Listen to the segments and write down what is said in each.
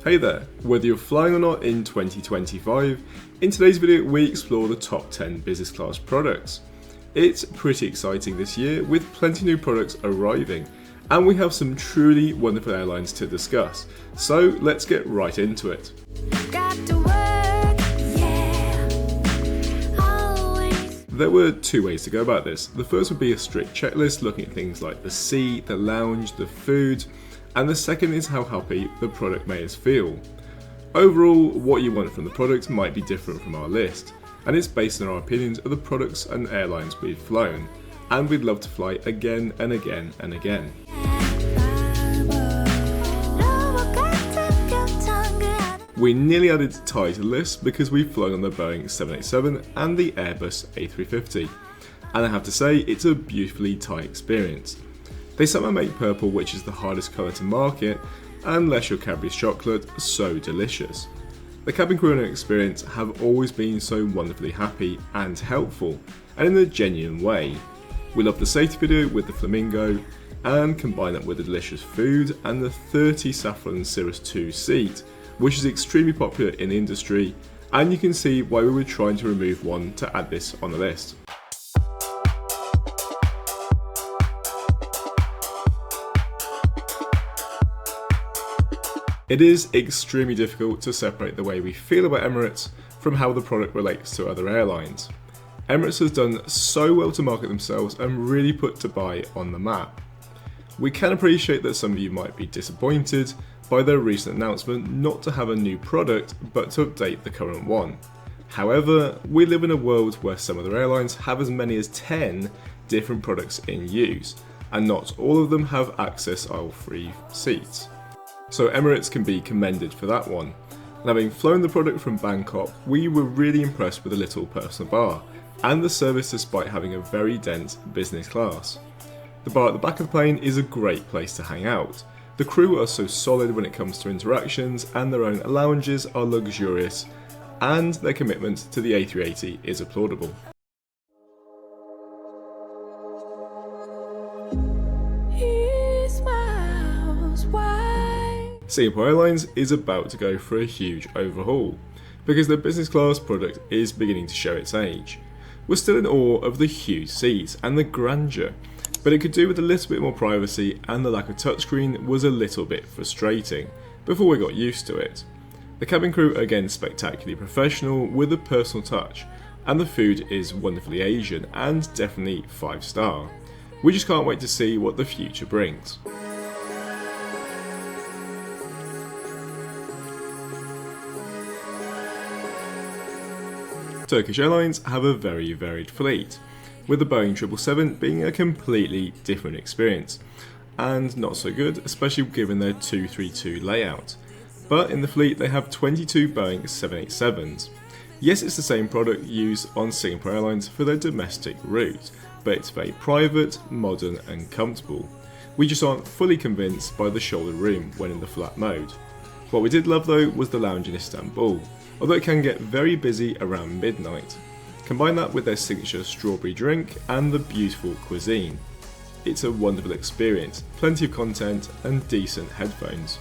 Hey there, whether you're flying or not in 2025, in today's video we explore the top 10 business class products. It's pretty exciting this year with plenty of new products arriving, and we have some truly wonderful airlines to discuss, so let's get right into it. There were two ways to go about this. The first would be a strict checklist looking at things like the seat, the lounge, the food, and the second is how happy the product made us feel. Overall, what you want from the product might be different from our list, and it's based on our opinions of the products and airlines we've flown, and we'd love to fly again and again and again. We nearly added Thai to the list because we've flown on the Boeing 787 and the Airbus A330, and I have to say it's a beautifully Thai experience. They somehow make purple, which is the hardest colour to market, and less your Cadbury's chocolate, so delicious. The cabin crew and experience have always been so wonderfully happy and helpful, and in a genuine way. We love the safety video with the flamingo, and combine that with the delicious food and the 30 Saffron Cirrus 2 seat, which is extremely popular in the industry, and you can see why we were trying to remove one to add this on the list. It is extremely difficult to separate the way we feel about Emirates from how the product relates to other airlines. Emirates has done so well to market themselves and really put Dubai on the map. We can appreciate that some of you might be disappointed by their recent announcement not to have a new product but to update the current one. However, we live in a world where some other airlines have as many as 10 different products in use, and not all of them have access aisle-free seats. So Emirates can be commended for that one. And having flown the product from Bangkok, we were really impressed with the little personal bar and the service despite having a very dense business class. The bar at the back of the plane is a great place to hang out. The crew are so solid when it comes to interactions, and their own lounges are luxurious, and their commitment to the A380 is applaudable. Singapore Airlines is about to go for a huge overhaul, because their business class product is beginning to show its age. We're still in awe of the huge seats and the grandeur, but it could do with a little bit more privacy, and the lack of touchscreen was a little bit frustrating before we got used to it. The cabin crew are again spectacularly professional with a personal touch, and the food is wonderfully Asian and definitely 5-star. We just can't wait to see what the future brings. Turkish Airlines have a very varied fleet, with the Boeing 777 being a completely different experience, and not so good, especially given their 232 layout. But in the fleet they have 22 Boeing 787s. Yes, it's the same product used on Singapore Airlines for their domestic route, but it's very private, modern and comfortable. We just aren't fully convinced by the shoulder room when in the flat mode. What we did love though was the lounge in Istanbul, although it can get very busy around midnight. Combine that with their signature strawberry drink and the beautiful cuisine. It's a wonderful experience, plenty of content and decent headphones.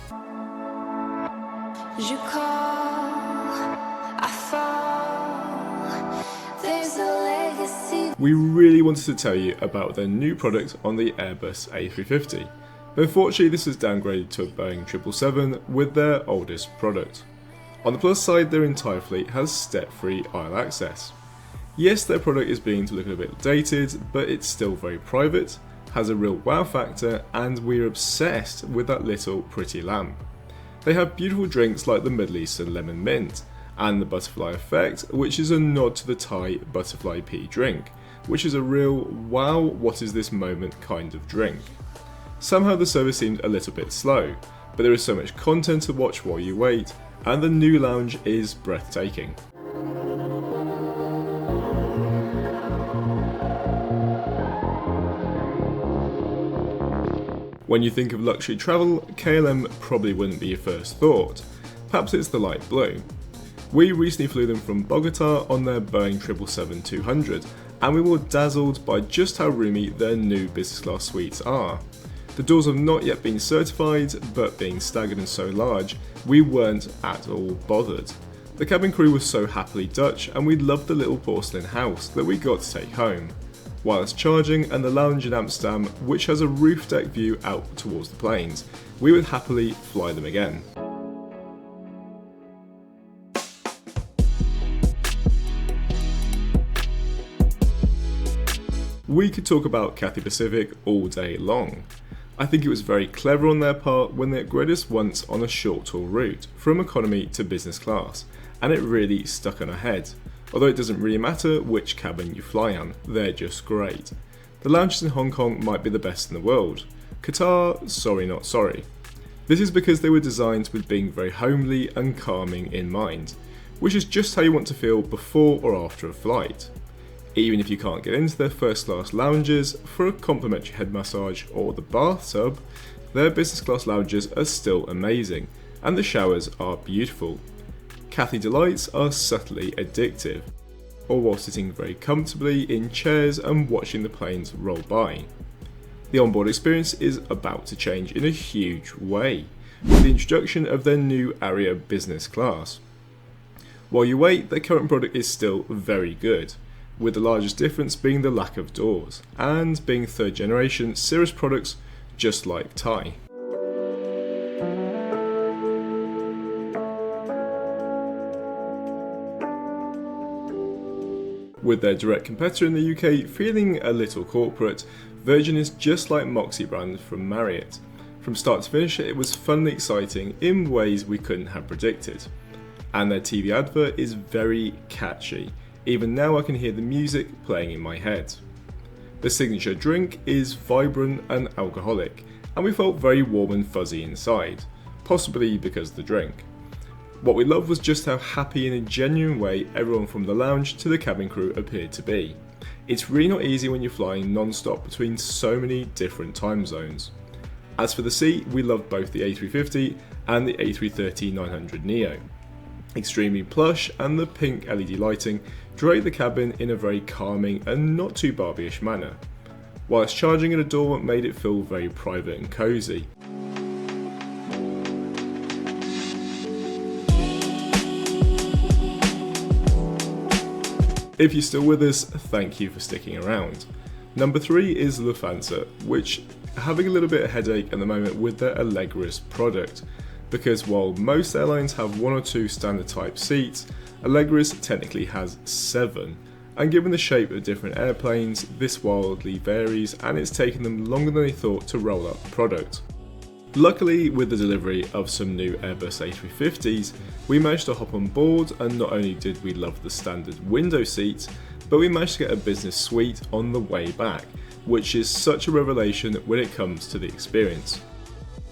We really wanted to tell you about their new product on the Airbus A330, but unfortunately this is downgraded to a Boeing 777 with their oldest product. On the plus side, their entire fleet has step-free aisle access. Yes, their product is beginning to look a bit dated, but it's still very private, has a real wow factor, and we're obsessed with that little pretty lamp. They have beautiful drinks like the Middle Eastern Lemon Mint, and the Butterfly Effect, which is a nod to the Thai Butterfly Pea drink, which is a real wow, what is this moment kind of drink. Somehow the service seemed a little bit slow, but there is so much content to watch while you wait, and the new lounge is breathtaking. When you think of luxury travel, KLM probably wouldn't be your first thought. Perhaps it's the light blue. We recently flew them from Bogota on their Boeing 777-200, and we were dazzled by just how roomy their new business class suites are. The doors have not yet been certified, but being staggered and so large, we weren't at all bothered. The cabin crew was so happily Dutch, and we loved the little porcelain house that we got to take home. Wireless charging and the lounge in Amsterdam, which has a roof deck view out towards the planes, we would happily fly them again. We could talk about Cathay Pacific all day long. I think it was very clever on their part when they upgraded us once on a short haul route from economy to business class, and it really stuck on our head. Although it doesn't really matter which cabin you fly on, they're just great. The lounges in Hong Kong might be the best in the world. Qatar, sorry not sorry. This is because they were designed with being very homely and calming in mind, which is just how you want to feel before or after a flight. Even if you can't get into their first class lounges for a complimentary head massage or the bathtub, their business class lounges are still amazing, and the showers are beautiful. Cathay delights are subtly addictive, all while sitting very comfortably in chairs and watching the planes roll by. The onboard experience is about to change in a huge way, with the introduction of their new Aria business class. While you wait, their current product is still very good, with the largest difference being the lack of doors, and being third generation Cirrus products just like Thai. With their direct competitor in the UK feeling a little corporate, Virgin is just like Moxie brand from Marriott. From start to finish it was fun and exciting in ways we couldn't have predicted. And their TV advert is very catchy. Even now I can hear the music playing in my head. The signature drink is vibrant and alcoholic, and we felt very warm and fuzzy inside, possibly because of the drink. What we loved was just how happy in a genuine way everyone from the lounge to the cabin crew appeared to be. It's really not easy when you're flying non-stop between so many different time zones. As for the seat, we loved both the A350 and the A330-900neo. Extremely plush, and the pink LED lighting draped the cabin in a very calming and not too Barbie-ish manner, whilst charging at a door made it feel very private and cosy. If you're still with us, thank you for sticking around. Number 3 is Lufthansa, which are having a little bit of headache at the moment with their Allegris product, because while most airlines have 1 or 2 standard type seats, Allegris technically has 7, and given the shape of different airplanes, this wildly varies and it's taken them longer than they thought to roll out the product. Luckily, with the delivery of some new Airbus A350s, we managed to hop on board, and not only did we love the standard window seats, but we managed to get a business suite on the way back, which is such a revelation when it comes to the experience.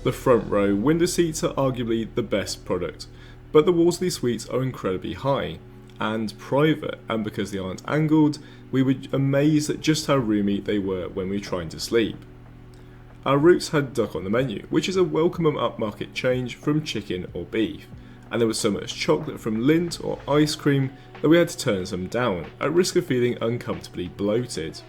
The front row window seats are arguably the best product, but the walls of these suites are incredibly high and private, and because they aren't angled, we were amazed at just how roomy they were when we were trying to sleep. Our routes had duck on the menu, which is a welcome upmarket change from chicken or beef, and there was so much chocolate from Lindt or ice cream that we had to turn some down, at risk of feeling uncomfortably bloated.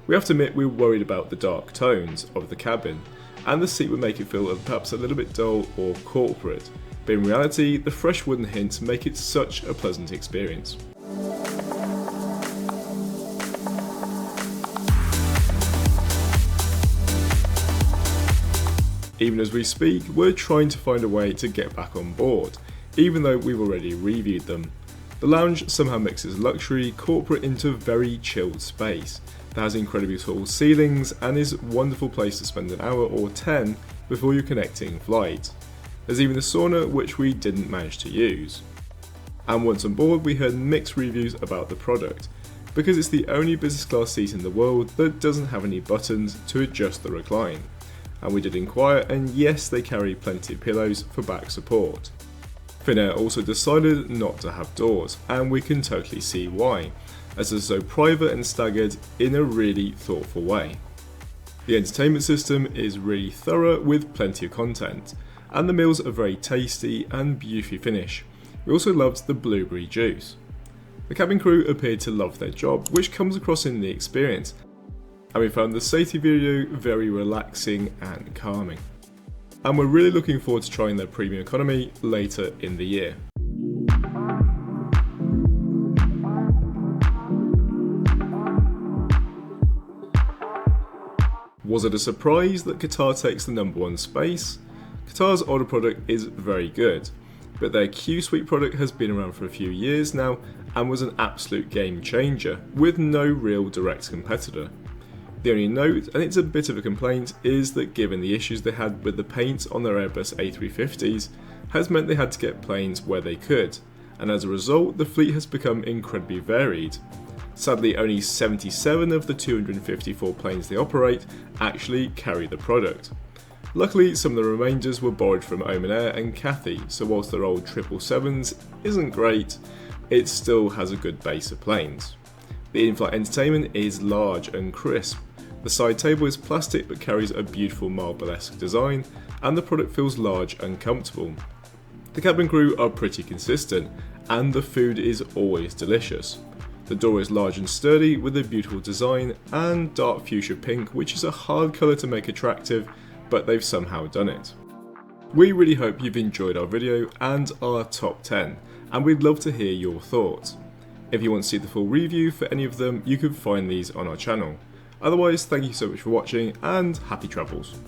We have to admit we were worried about the dark tones of the cabin, and the seat would make it feel perhaps a little bit dull or corporate, but in reality the fresh wooden hints make it such a pleasant experience. Even as we speak, we're trying to find a way to get back on board, even though we've already reviewed them. The lounge somehow mixes luxury, corporate into very chilled space that has incredibly tall ceilings and is a wonderful place to spend an hour or 10 before your connecting flight. There's even a sauna which we didn't manage to use. And once on board we heard mixed reviews about the product, because it's the only business class seat in the world that doesn't have any buttons to adjust the recline. And we did inquire, and yes, they carry plenty of pillows for back support. Finnair also decided not to have doors, and we can totally see why, as it's so private and staggered in a really thoughtful way. The entertainment system is really thorough with plenty of content, and the meals are very tasty and beautifully finished. We also loved the blueberry juice. The cabin crew appeared to love their job, which comes across in the experience, and we found the safety video very relaxing and calming. And we're really looking forward to trying their premium economy later in the year. Was it a surprise that Qatar takes the #1 space? Qatar's older product is very good, but their Q-Suite product has been around for a few years now and was an absolute game changer, with no real direct competitor. The only note, and it's a bit of a complaint, is that given the issues they had with the paint on their Airbus A350s, has meant they had to get planes where they could, and as a result the fleet has become incredibly varied. Sadly, only 77 of the 254 planes they operate actually carry the product. Luckily, some of the remainders were borrowed from Oman Air and Cathay, so whilst their old 777s isn't great, it still has a good base of planes. The in-flight entertainment is large and crisp. The side table is plastic but carries a beautiful marble-esque design, and the product feels large and comfortable. The cabin crew are pretty consistent, and the food is always delicious. The door is large and sturdy with a beautiful design and dark fuchsia pink, which is a hard colour to make attractive, but they've somehow done it. We really hope you've enjoyed our video and our top 10, and we'd love to hear your thoughts. If you want to see the full review for any of them, you can find these on our channel. Otherwise, thank you so much for watching and happy travels.